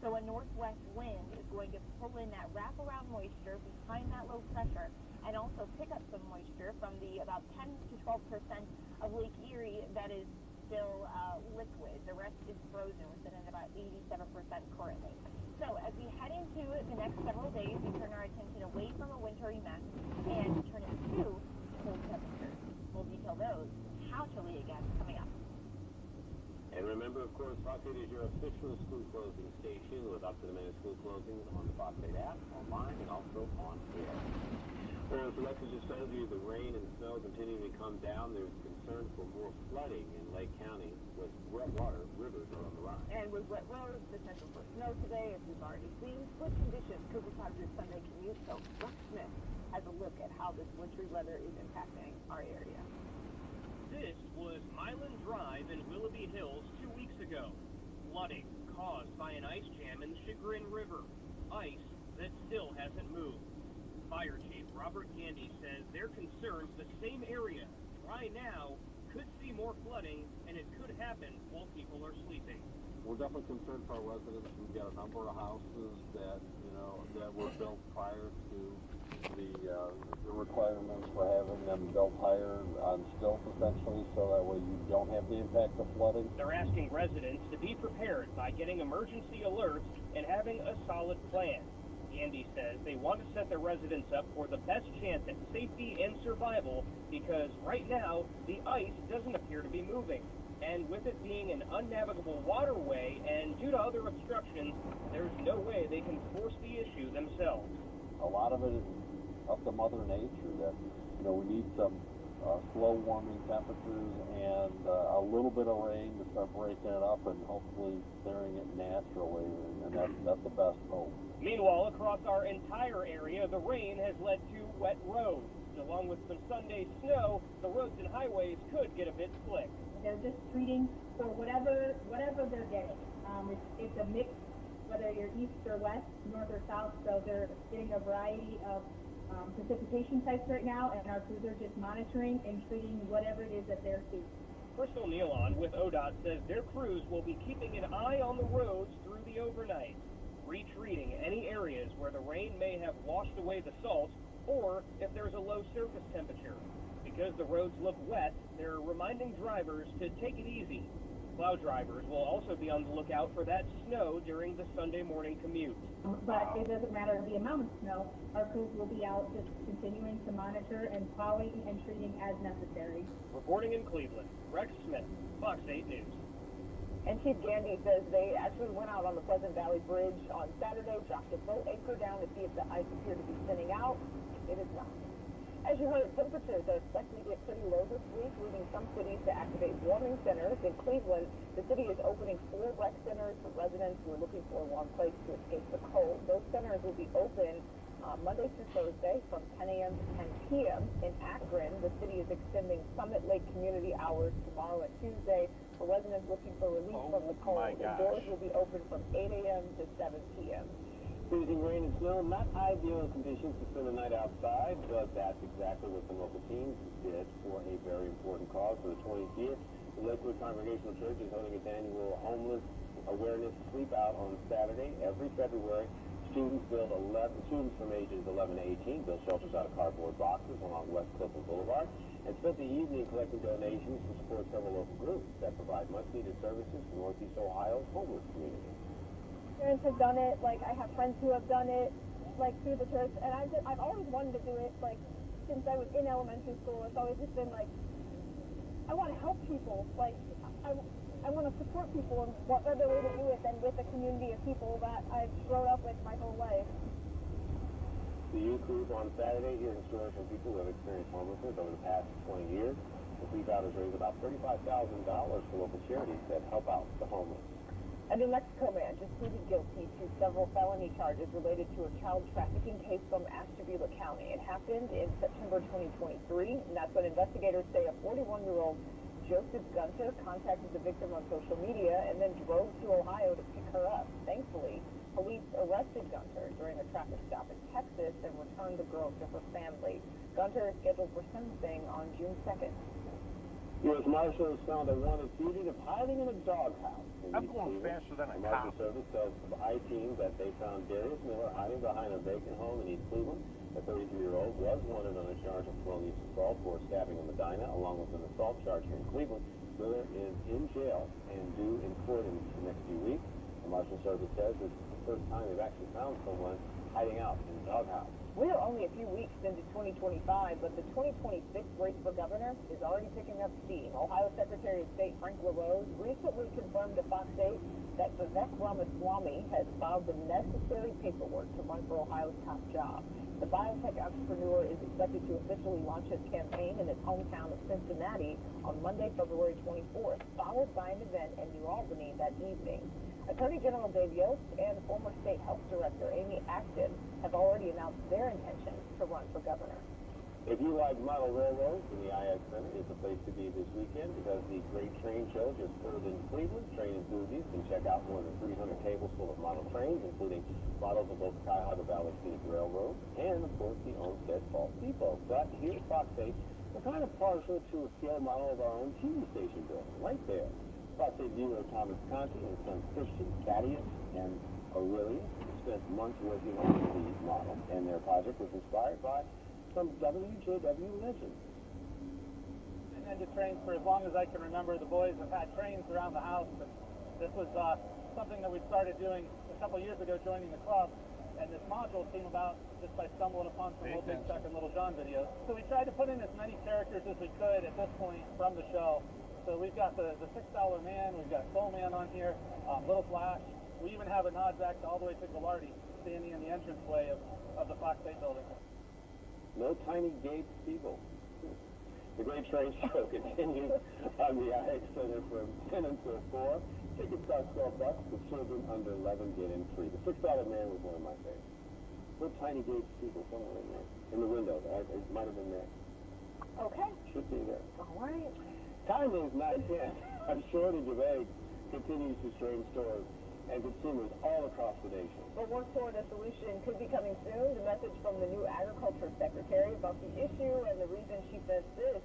So a northwest wind is going to pull in that wraparound moisture behind that low pressure, and also pick up some moisture from the about 10 to 12% of Lake Erie that is still liquid. The rest is frozen. We're sitting at about 87% currently. So as we head into the next several days, we turn our attention away from a wintry mess and turn it to cold temperatures. We'll detail those. How chilly again coming up. And remember, of course, Fox 8 is your official school closing station with up-to-the-minute school closings on the Fox 8 app, online, and also on air. Well, as Alexis just told you, the rain and snow continue to come down. There's concern for more flooding in Lake County with wet water. Rivers are on the rise. And with wet roads, potential for snow today, as we've already seen. Split conditions could cause your Sunday commute. So Buck Smith has a look at how this wintry weather is impacting our area. This was Milan Drive in Willoughby Hills 2 weeks ago. Flooding caused by an ice jam in the Chagrin River. Ice that still hasn't moved. Fire Chief Robert Gandy says they're concerned the same area right now could see more flooding, and it could happen while people are sleeping. we're definitely concerned for our residents. We've got a number of houses that, you know, that were built prior to the requirements for having them built higher on stilts, essentially, so that way you don't have the impact of flooding. They're asking residents to be prepared by getting emergency alerts and having a solid plan. Andy says they want to set their residents up for the best chance at safety and survival because right now the ice doesn't appear to be moving. And with it being an unnavigable waterway and due to other obstructions, there's no way they can force the issue themselves. A lot of it is up to Mother Nature that, you know, we need some slow warming temperatures and a little bit of rain to start breaking it up and hopefully clearing it naturally, and that's the best hope. Meanwhile, across our entire area, the rain has led to wet roads. Along with some Sunday snow, the roads and highways could get a bit slick. They're just treating for whatever they're getting. It's a mix, whether you're east or west, north or south, so they're getting a variety of precipitation types right now, and our crews are just monitoring and treating whatever it is that they're seeing. Crystal Nealon with ODOT says their crews will be keeping an eye on the roads through the overnight, retreating any areas where the rain may have washed away the salt or if there's a low surface temperature. Because the roads look wet, they're reminding drivers to take it easy. Plow drivers will also be on the lookout for that snow during the Sunday morning commute. But it doesn't matter the amount of snow, our crews will be out just continuing to monitor and plowing and treating as necessary. Reporting in Cleveland, Rex Smith, Fox 8 News. And Chief Gandy says they actually went out on the Pleasant Valley Bridge on Saturday, dropped a boat anchor down to see if the ice appeared to be thinning out. It is not. As you heard, temperatures are expected to get pretty low this week, leading some cities to activate warming centers. In Cleveland, the city is opening 4 rec centers for residents who are looking for a warm place to escape the cold. Those centers will be open Monday through Thursday from 10 a.m. to 10 p.m. In Akron, the city is extending Summit Lake community hours tomorrow and Tuesday for residents looking for relief from the cold. The doors will be open from 8 a.m. to 7 p.m. Freezing rain and snow, not ideal conditions to spend the night outside, but that's exactly what the local teams did for a very important cause. For the 20th year, the Lakewood Congregational Church is holding its annual Homeless Awareness Sleep Out on Saturday. Every February, students from ages 11 to 18 build shelters out of cardboard boxes along West Clifton Boulevard and spent the evening collecting donations to support several local groups that provide much-needed services to Northeast Ohio's homeless community. Parents have done it, like I have friends who have done it, like through the church, and I've always wanted to do it, like since I was in elementary school. It's always just been like, I want to help people, like I want to support people, and what other way to do it than with a community of people that I've grown up with my whole life. The youth group on Saturday hearing stories from people who have experienced homelessness over the past 20 years. The Sleep Out has raised about $35,000 for local charities that help out the homeless. A New Mexico man just pleaded guilty to several felony charges related to a child trafficking case from Ashtabula County. It happened in September 2023, and that's when investigators say a 41-year-old Joseph Gunter contacted the victim on social media and then drove to Ohio to pick her up. Thankfully, police arrested Gunter during a traffic stop in Texas and returned the girl to her family. Gunter is scheduled for sentencing on June 2nd. U.S. Marshals found a wanted fugitive hiding in a doghouse. I'm going faster than a cop. The Marshal Service tells the I-Team that they found Darius Miller hiding behind a vacant home in East Cleveland. The 33-year-old was wanted on a charge of felonious assault for stabbing a Medina, along with an assault charge here in Cleveland. Miller is in jail and due in court in the next few weeks. The Marshal Service says it's the first time they've actually found someone hiding out in a doghouse. We are only a few weeks into 2025, but the 2026 race for governor is already picking up steam. Ohio Secretary of State Frank LaRose recently confirmed to Fox 8 that Vivek Ramaswamy has filed the necessary paperwork to run for Ohio's top job. The biotech entrepreneur is expected to officially launch his campaign in his hometown of Cincinnati on Monday, February 24th, followed by an event in New Albany that evening. Attorney General Dave Yost and former State Health Director Amy Acton have already announced their intentions to run for governor. If you like model railroads, then the IX Center is the place to be this weekend because the Great Train Show just started in Cleveland. Train enthusiasts can check out more than 300 tables full of model trains, including models of both Cuyahoga Valley Scenic Railroad and, of course, the Olmsted Falls Depot. But here at Fox 8, we're kind of partial to a scale model of our own TV station building, right there. Phosphate dealer Thomas Conti and son Christian Thaddeus and Aurelia spent months working on the model, and their project was inspired by some WJW legends. And to trains for as long as I can remember. The boys have had trains around the house, and this was something that we started doing a couple years ago, joining the club. And this module came about just by stumbling upon some old Big Chuck and Little John videos. So we tried to put in as many characters as we could at this point from the show. So we've got the $6 Man, we've got Soul Man on here, Little Flash. We even have a nod back all the way to Gallardi standing in the entranceway of the Fox 8 building. No Tiny Gabe Siegel. The Great Train Show continues on the IX Center from 10 until 4. Tickets cost $12. The children under 11 get in free. The $6 Man was one of my favorites. Little Tiny Gabe Siegel somewhere in there. In the window. It might have been there. Okay. Should be there. All right. Time is 9:10. A shortage of eggs continues to strain stores and consumers all across the nation. But one sort of solution could be coming soon. The message from the new Agriculture Secretary about the issue and the reason she says this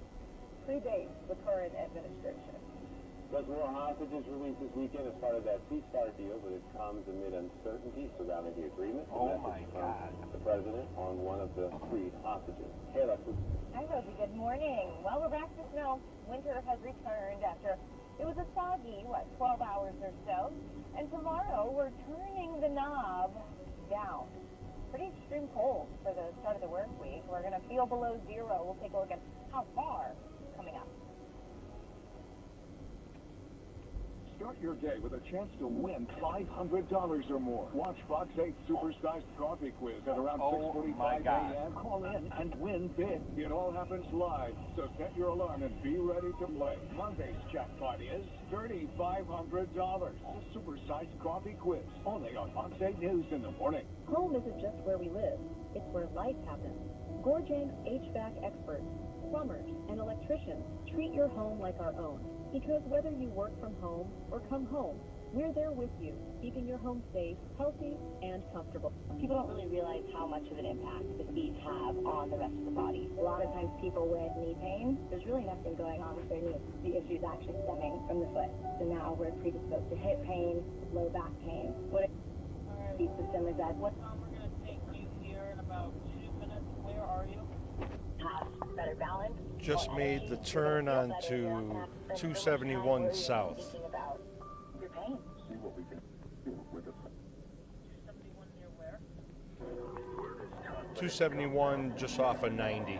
predates the current administration. There's more hostages released this weekend as part of that ceasefire deal, but it comes amid uncertainty surrounding the agreement. Oh my God. The president on one of the freed hostages. Hey, Alexis. Hi, Rosie. Good morning. Well, we're back to snow. Winter has returned after it was a soggy, 12 hours or so. And tomorrow, we're turning the knob down. Pretty extreme cold for the start of the work week. We're going to feel below zero. We'll take a look at how far coming up. Start your day with a chance to win $500 or more. Watch Fox 8 Supersized Coffee Quiz at around 6:45 a.m. Call in and win big. It all happens live, so set your alarm and be ready to play. Monday's jackpot is $3,500. The Supersized Coffee Quiz, only on Fox 8 News in the morning. Home isn't just where we live, it's where life happens. Gorjank's HVAC experts, plumbers, and electricians treat your home like our own. Because whether you work from home or come home, we're there with you, keeping your home safe, healthy, and comfortable. People don't really realize how much of an impact the feet have on the rest of the body. A lot of times people with knee pain, there's really nothing going on with their knees. The issue is actually stemming from the foot. So now we're predisposed to hip pain, low back pain. What the system is at. What time we're going to take you here in about 2 minutes? Where are you? Better balance. Just made the turn onto 271 South. About your pain. See what we can do with it. 271 near where? 271 just off of 90.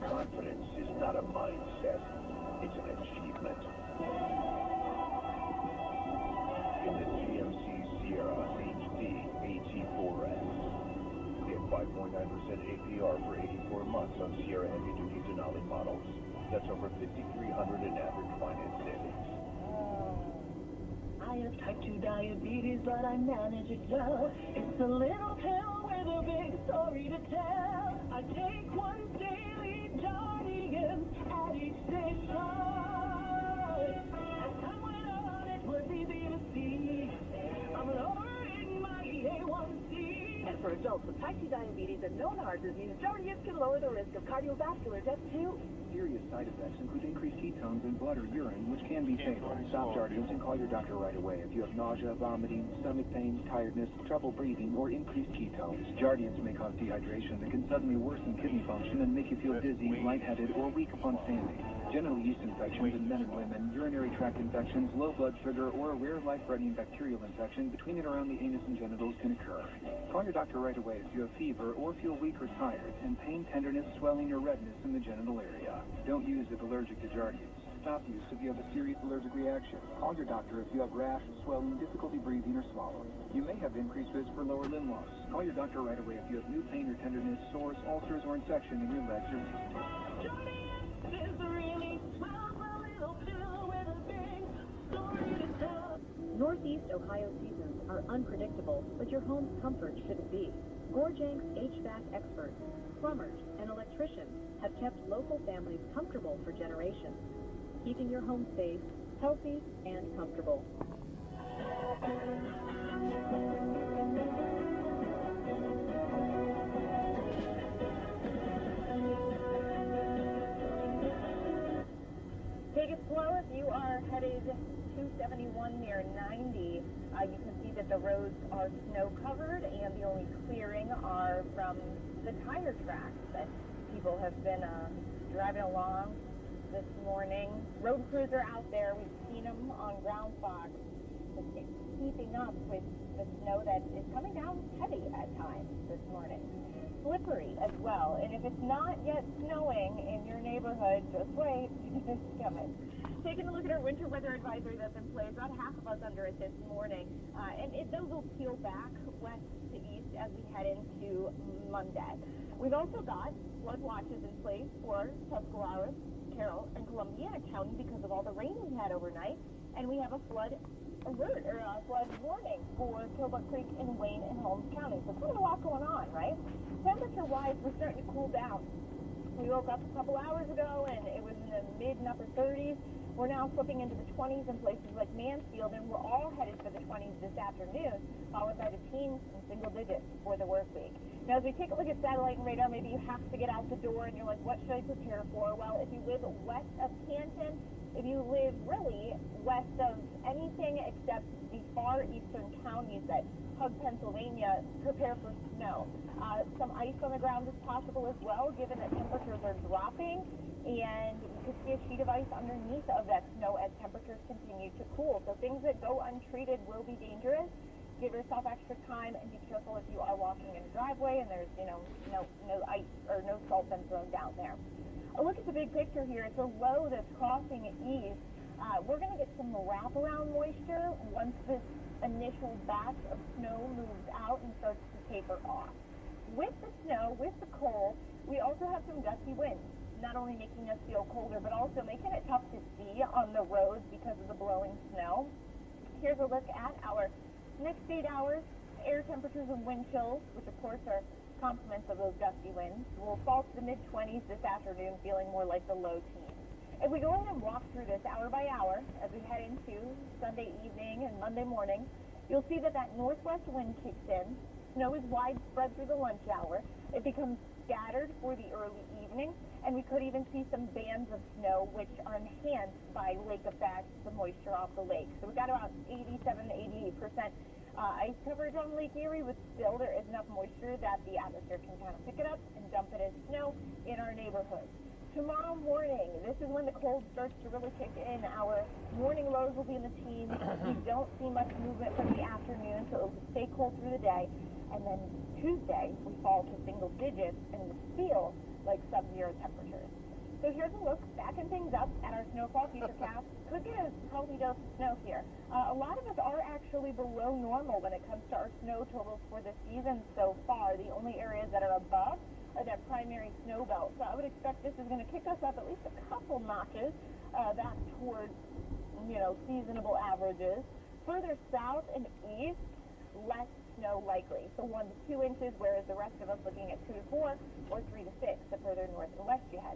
Confidence is not a mindset, it's an achievement. In the GMC Sierra HD AT4S, get 5.9% APR for 84 months on Sierra heavy-duty Denali models. That's over $5,300 in average finance savings. I have type 2 diabetes, but I manage it well. It's a little pill with a big story to tell. I take one daily Jardian at each station. As time went on, it was easy to see. I'm lowering my A1C. And for adults with type 2 diabetes and known heart disease, Jardian can lower the risk of cardiovascular death too. Serious side effects include increased ketones in blood or urine, which can be fatal. Stop Jardians and call your doctor right away if you have nausea, vomiting, stomach pain, tiredness, trouble breathing, or increased ketones. Jardians may cause dehydration that can suddenly worsen kidney function and make you feel dizzy, lightheaded, or weak upon standing. Genital yeast infections in men and women, urinary tract infections, low blood sugar, or a rare life-threatening bacterial infection between and around the anus and genitals can occur. Call your doctor right away if you have fever or feel weak or tired, and pain, tenderness, swelling, or redness in the genital area. Don't use if allergic to Jardians. Stop use if you have a serious allergic reaction. Call your doctor if you have rash, swelling, difficulty breathing, or swallowing. You may have increased risk for lower limb loss. Call your doctor right away if you have new pain or tenderness, sores, ulcers, or infection in your legs or feet. Northeast Ohio seasons are unpredictable, but your home's comfort shouldn't be. Gorjank's HVAC experts, plumbers, and electricians have kept local families comfortable for generations, keeping your home safe, healthy, and comfortable. Well, if you are headed 271 near 90, you can see that the roads are snow covered, and the only clearing are from the tire tracks that people have been driving along this morning. Road crews are out there. We've seen them on GroundFox. It's keeping up with the snow that is coming down heavy at times this morning. Slippery as well. And if it's not yet snowing in your neighborhood, just wait. It's coming. Taking a look at our winter weather advisory that's in place, about half of us under it this morning. Those will peel back west to east as we head into Monday. We've also got flood watches in place for Tuscarawas, Carroll, and Columbiana County because of all the rain we had overnight. And we have a flood alert, or a flood warning for Killbuck Creek in Wayne and Holmes County. So it's kind of a lot going on, right? Temperature-wise, we're starting to cool down. We woke up a couple hours ago, and it was in the mid and upper 30s. We're now slipping into the 20s in places like Mansfield, and we're all headed for the 20s this afternoon, followed by the teens and single digits for the work week. Now, as we take a look at satellite and radar, maybe you have to get out the door, and you're like, what should I prepare for? Well, if you live west of Canton, if you live really west of anything except the far eastern counties that hug Pennsylvania, prepare for snow. Some ice on the ground is possible as well, given that temperatures are dropping, and you could see a sheet of ice underneath of that snow as temperatures continue to cool. So things that go untreated will be dangerous. Give yourself extra time and be careful if you are walking in a driveway and there's, no ice or no salt been thrown down there. A look at the big picture here. It's a low that's crossing east. We're going to get some wraparound moisture once this initial batch of snow moves out and starts to taper off. With the snow, with the cold, we also have some gusty winds, not only making us feel colder, but also making it tough to see on the roads because of the blowing snow. Here's a look at our next 8 hours. Air temperatures and wind chills, which of course are complements of those gusty winds, will fall to the mid-20s this afternoon, feeling more like the low teens. If we go ahead and walk through this hour by hour as we head into Sunday evening and Monday morning, you'll see that northwest wind kicks in. Snow is widespread through the lunch hour. It becomes scattered for the early evening, and we could even see some bands of snow, which are enhanced by lake effects, the moisture off the lake. So we've got about 87 to 88% ice coverage on Lake Erie, but still there is enough moisture that the atmosphere can kind of pick it up and dump it as snow in our neighborhood. Tomorrow morning, this is when the cold starts to really kick in. Our morning lows will be in the teens. We don't see much movement from the afternoon, so it will stay cold through the day. And then Tuesday, we fall to single digits and feel like sub-zero temperatures. So here's a look, backing things up at our snowfall futurecast. Could get a healthy dose of snow here. A lot of us are actually below normal when it comes to our snow totals for the season so far. The only areas that are above are that primary snow belt. So I would expect this is going to kick us up at least a couple notches back towards, seasonable averages. Further south and east, less snow likely. So 1 to 2 inches, whereas the rest of us looking at 2 to 4 or 3 to 6 the further north and west you head.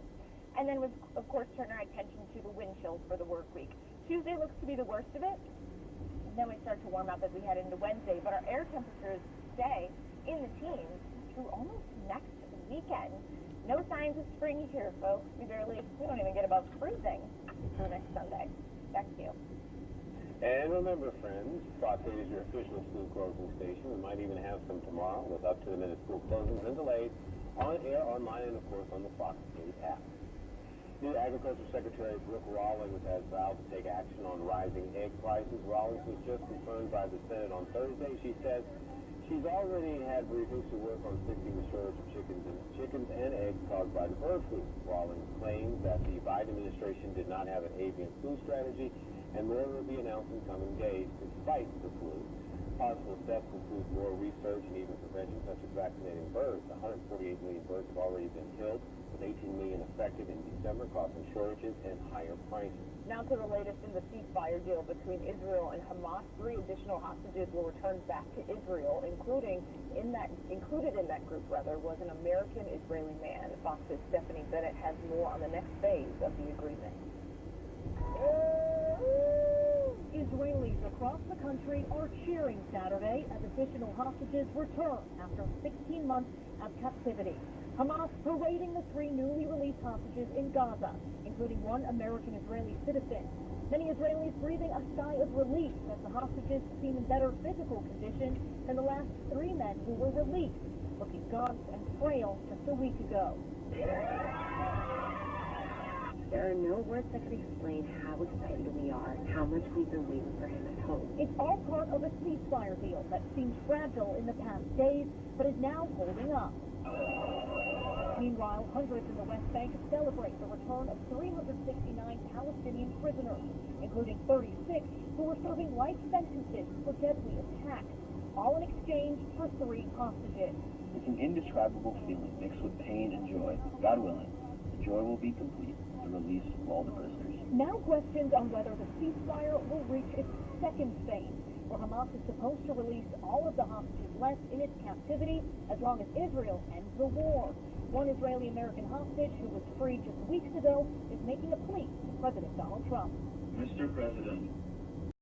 And then we, of course, turn our attention to the wind chills for the work week. Tuesday looks to be the worst of it. And then we start to warm up as we head into Wednesday. But our air temperatures stay in the teens through almost next weekend. No signs of spring here, folks. We don't even get above freezing for next Sunday. Back to you. And remember, friends, Fox 8 is your official school closing station. We might even have some tomorrow with up-to-the-minute school closings and delays on air, online, and, of course, on the Fox 8 app. New Agriculture Secretary Brooke Rawlings has vowed to take action on rising egg prices. Rawlings was just confirmed by the Senate on Thursday. She says she's already had briefings to work on fixing the shortage of chickens and eggs caused by the bird flu. Rawlings claims that the Biden administration did not have an avian flu strategy, and more will be announced in coming days despite the flu. Possible steps include more research and even prevention, such as vaccinating birds. 148 million birds have already been killed, with 18 million affected in December, causing shortages and higher prices. Now to the latest in the ceasefire deal between Israel and Hamas. 3 additional hostages were returned back to Israel, included in that group was an American-Israeli man. Fox's Stephanie Bennett has more on the next phase of the agreement. Israelis across the country are cheering Saturday as additional hostages return after 16 months of captivity. Hamas parading the 3 newly released hostages in Gaza, including one American-Israeli citizen. Many Israelis breathing a sigh of relief as the hostages seem in better physical condition than the last 3 men who were released, looking gaunt and frail just a week ago. There are no words that could explain how excited we are, how much we've been waiting for him at home. It's all part of a ceasefire deal that seemed fragile in the past days, but is now holding up. Meanwhile, hundreds in the West Bank celebrate the return of 369 Palestinian prisoners, including 36 who were serving life sentences for deadly attacks, all in exchange for 3 hostages. It's an indescribable feeling mixed with pain and joy. God willing, the joy will be complete, the release of all the prisoners. Now questions on whether the ceasefire will reach its second phase, where Hamas is supposed to release all of the hostages left in its captivity as long as Israel ends the war. One Israeli-American hostage who was freed just weeks ago is making a plea to President Donald Trump. Mr. President,